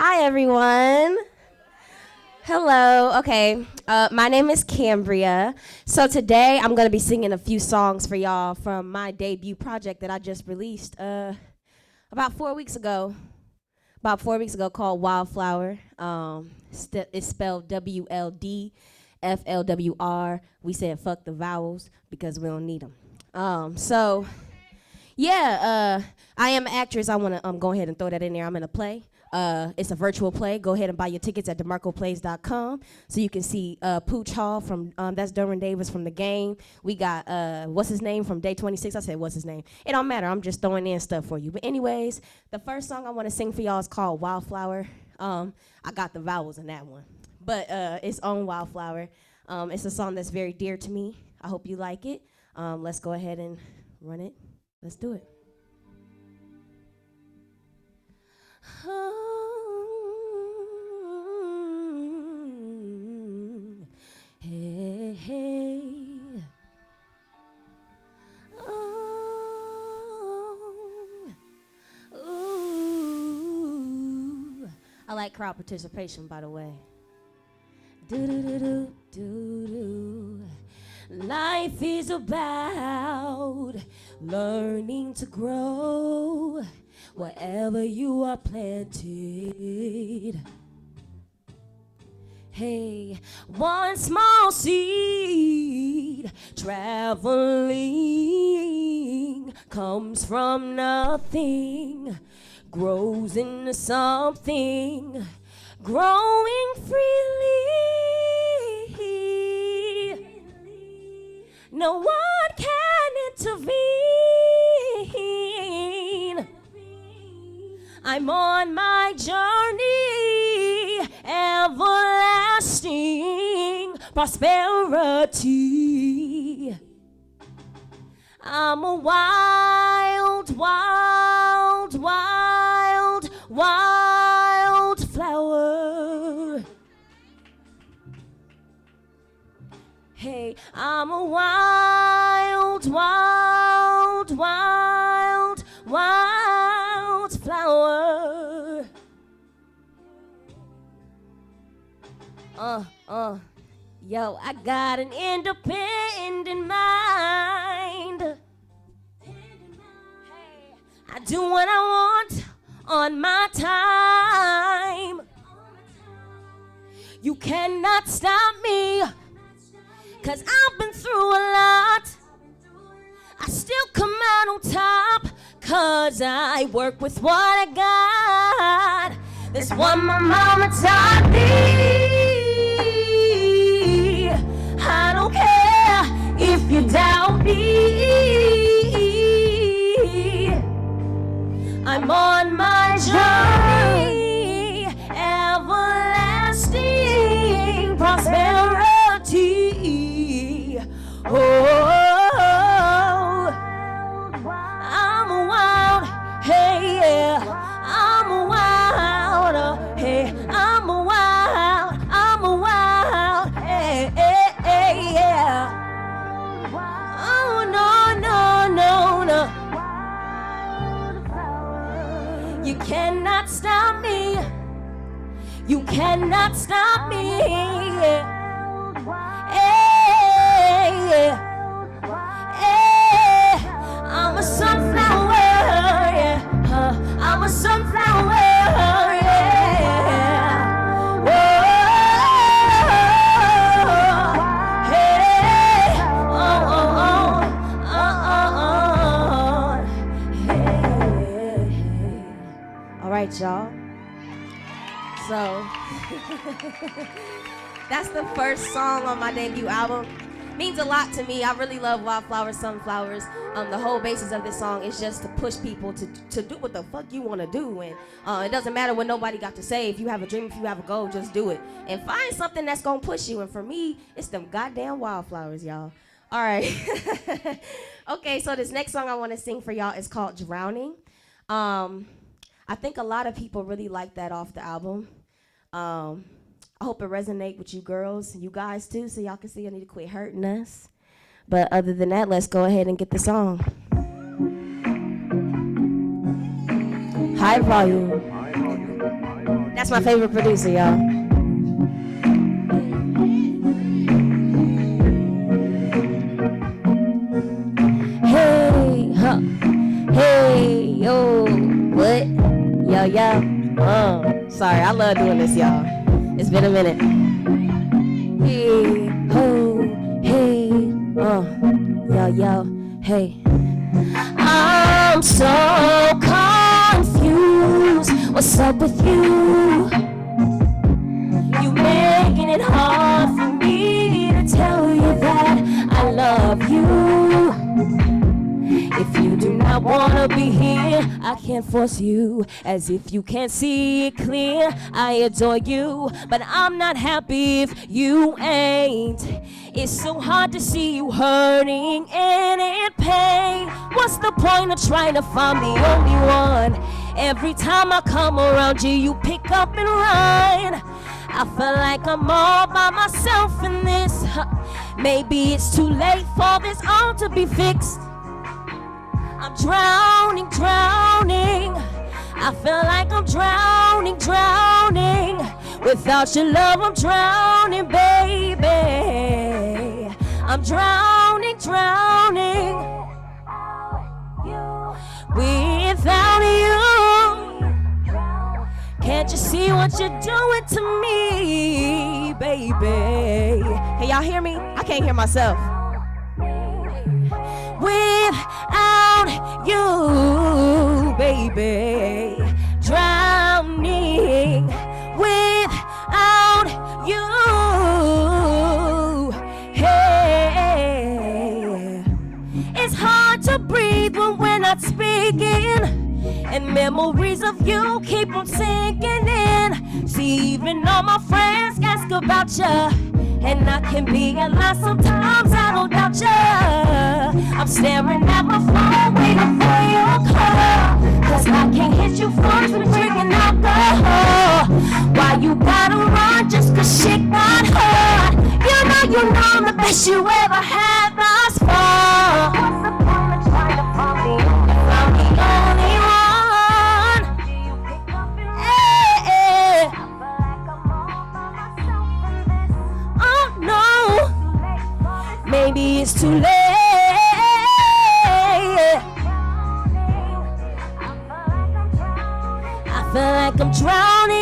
Hi, everyone. Hello. Okay. My name is Kambria. So today I'm going to be singing a few songs for y'all from my debut project that I just released about 4 weeks ago. Called Wildflower. It's spelled WLDFLWR. We said fuck the vowels because we don't need them. I am an actress. I want to go ahead and throw that in there. I'm in a play. It's a virtual play. Go ahead and buy your tickets at demarcoplays.com so you can see Pooch Hall from, that's Derwin Davis from The Game. We got, what's his name from Day 26? I said, what's his name? It don't matter. I'm just throwing in stuff for you. But anyways, the first song I want to sing for y'all is called Wildflower. I got the vowels in that one. But it's on Wildflower. It's a song that's very dear to me. I hope you like it. Let's go ahead and run it. Let's do it. Hey, hey. Ooh. I like crowd participation, by the way. Do-do-do-do-do-do. Life is about learning to grow wherever you are planted. Hey, one small seed traveling comes from nothing, grows into something, growing freely. No one can intervene. I'm on my journey, everlasting prosperity. I'm a wild, wild, wild, wild flower. Hey, I'm a wild, wild, wild, wild flower. Yo, I got an independent mind. Hey, I do what I want on my time. You cannot stop me, 'cause I've been through a lot. I still come out on top, 'cause I work with what I got. That's what my mama taught me. I don't care if you doubt me. I'm on my journey, everlasting prosperity. I'm a wild, hey, yeah. I'm a wild, hey. I'm a wild, hey, hey, hey, yeah. Oh, no, no, no, no. You cannot stop me. You cannot stop me. I'm a sunflower, yeah. I'm a sunflower, yeah. Whoa, hey, hey. All right, y'all. So that's the first song on my debut album. Means a lot to me. I really love Wildflowers, Sunflowers. The whole basis of this song is just to push people to do what the fuck you want to do. And it doesn't matter what nobody got to say. If you have a dream, if you have a goal, just do it. And find something that's going to push you. And for me, it's them goddamn wildflowers, y'all. All right. Okay, so this next song I want to sing for y'all is called Drowning. I think a lot of people really like that off the album. I hope it resonates with you girls and you guys too, so y'all can see I need to quit hurting us. But other than that, let's go ahead and get the song. High volume. Now That's my favorite producer, y'all. Hey, huh. Hey, yo, what? Yo, yo. Sorry, I love doing this, y'all. It's been a minute. Hey, ho, hey, yo, yo, hey. I'm so confused. What's up with you? You making it hard for me to tell you that I love you. If you do not wanna be here, I can't force you. As if you can't see it clear, I adore you, but I'm not happy if you ain't. It's so hard to see you hurting and in pain. What's the point of trying to find the only one? Every time I come around you, you pick up and run. I feel like I'm all by myself in this. Maybe it's too late for this all to be fixed. I'm drowning, drowning. I feel like I'm drowning, drowning. Without your love, I'm drowning, baby. I'm drowning, drowning. Without you, can't you see what you're doing to me, baby? Can y'all hear me? I can't hear myself. Without you, baby, drowning. Without you, hey, it's hard to breathe when we're not speaking, and memories of you keep on sinking in. See, even all my friends ask about you, and I can be a lie sometimes, I don't doubt ya. I'm staring at my phone, waiting for your call, cause I can't hit you first when drinking alcohol. Why you gotta run just cause shit got hard? You know I'm the best you ever had thus far. What's the point of trying to find the only one? Hey, hey. Maybe it's too late. I feel like I'm drowning.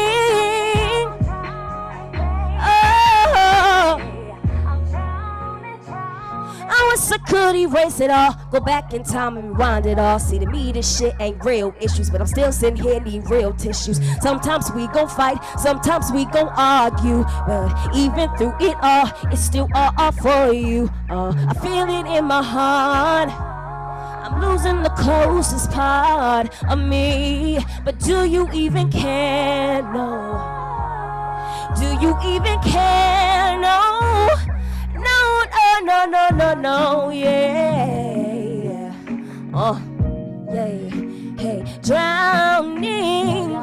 Oh, I wish I could erase it all, go back in time and rewind it all. See, to me this shit ain't real issues, but I'm still sitting here needing real tissues. Sometimes we gon' fight, sometimes we gon' argue, but even through it all, it's still all for you. I feel it in my heart. I'm losing the closest part of me, but do you even care? No. Do you even care? No. No, no, no, no, no, yeah. Oh, yeah, hey, drowning.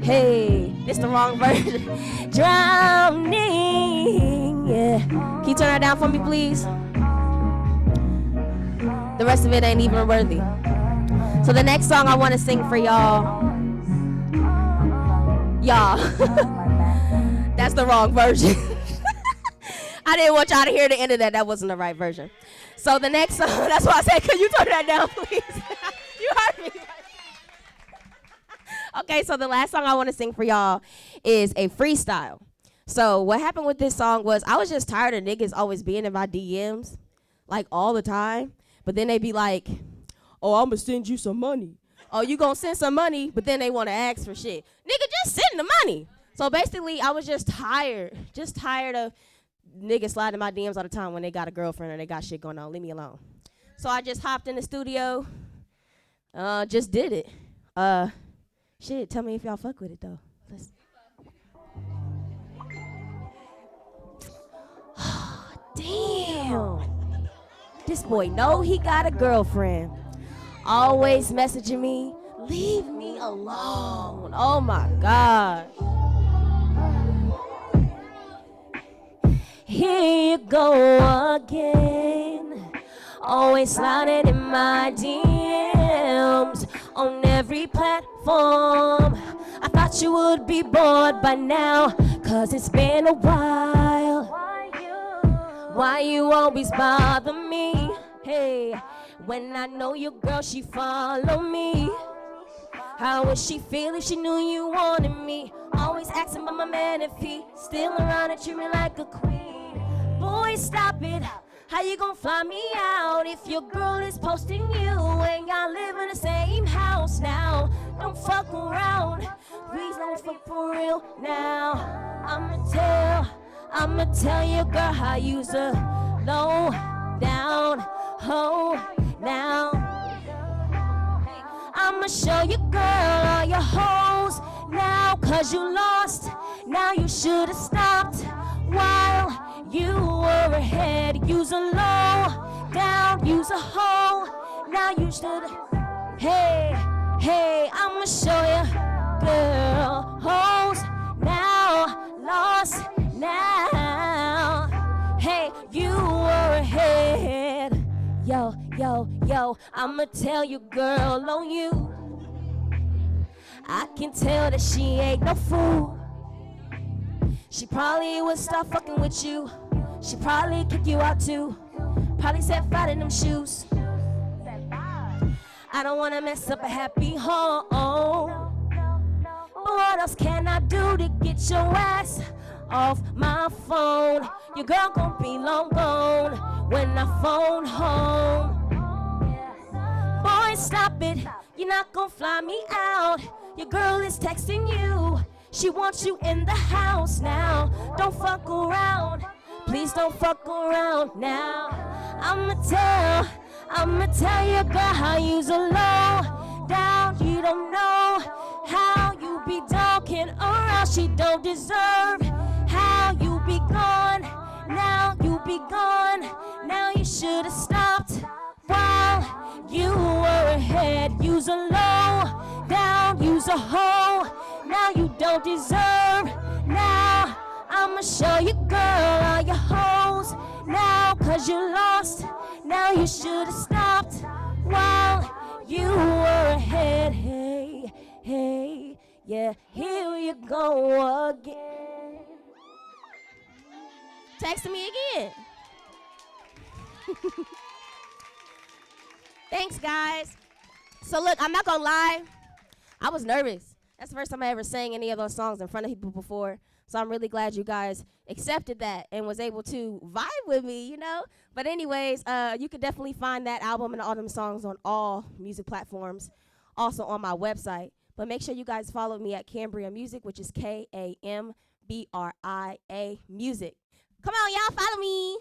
Hey, this the wrong version. Drowning, yeah. Can you turn that down for me, please? The rest of it ain't even worthy. So the next song I want to sing for y'all. That's the wrong version. I didn't want y'all to hear the end of that. That wasn't the right version. So the next song, that's why I said, could you turn that down, please? You heard me. Okay, so the last song I want to sing for y'all is a freestyle. So what happened with this song was I was just tired of niggas always being in my DMs, like all the time. But then they be like, oh, I'm going to send you some money. Oh, you going to send some money, but then they want to ask for shit. Nigga, just send the money. So basically, I was just tired of niggas sliding my DMs all the time when they got a girlfriend or they got shit going on. Leave me alone. So I just hopped in the studio, just did it. Shit, tell me if y'all fuck with it, though. Damn. This boy know he got a girlfriend. Always messaging me, leave me alone. Oh, my God. Here you go again. Always sliding in my DMs on every platform. form. I thought you would be bored by now, cause it's been a while. Why you always bother me? Hey, when I know your girl, she follow me. How would she feel if she knew you wanted me? Always asking about my man if he still around and treat me like a queen. Boy, stop it. How you gonna fly me out if your girl is posting you and y'all live in the same house now? Don't fuck around. Please don't fuck for real now. I'ma tell your girl how you's a low down hoe now. I'ma show you, girl, all your hoes now, cause you lost. Now you should've stopped while you were ahead. You's a low down, you's a hoe. Now you should've. Hey, I'ma show you, girl, hoes now, lost now. Hey, you were ahead. Yo, I'ma tell you, girl, on you. I can tell that she ain't no fool. She probably would stop fucking with you. She probably kick you out too. Probably set fire in them shoes. I don't wanna mess up a happy home. But what else can I do to get your ass off my phone? Your girl gon' be long gone when I phone home. Boy, stop it, you're not gon' fly me out. Your girl is texting you, she wants you in the house now. Don't fuck around, please don't fuck around now. I'ma tell your girl how you's a low down. You don't know how you be talking around. She don't deserve how you be gone. Now you be gone. Now you should've stopped while you were ahead. You's a low down, you's a hoe. Now you don't deserve. Now I'ma show you, girl, all your hoes now, cause you lost. Now you should've stopped while you were ahead. Hey, yeah, here you go again. Texting me again. Thanks, guys. So look, I'm not gonna lie, I was nervous. That's the first time I ever sang any of those songs in front of people before. So I'm really glad you guys accepted that and was able to vibe with me, you know? But anyways, you can definitely find that album and all them songs on all music platforms, also on my website. But make sure you guys follow me at Kambria Music, which is Kambria Music. Come on, y'all, follow me.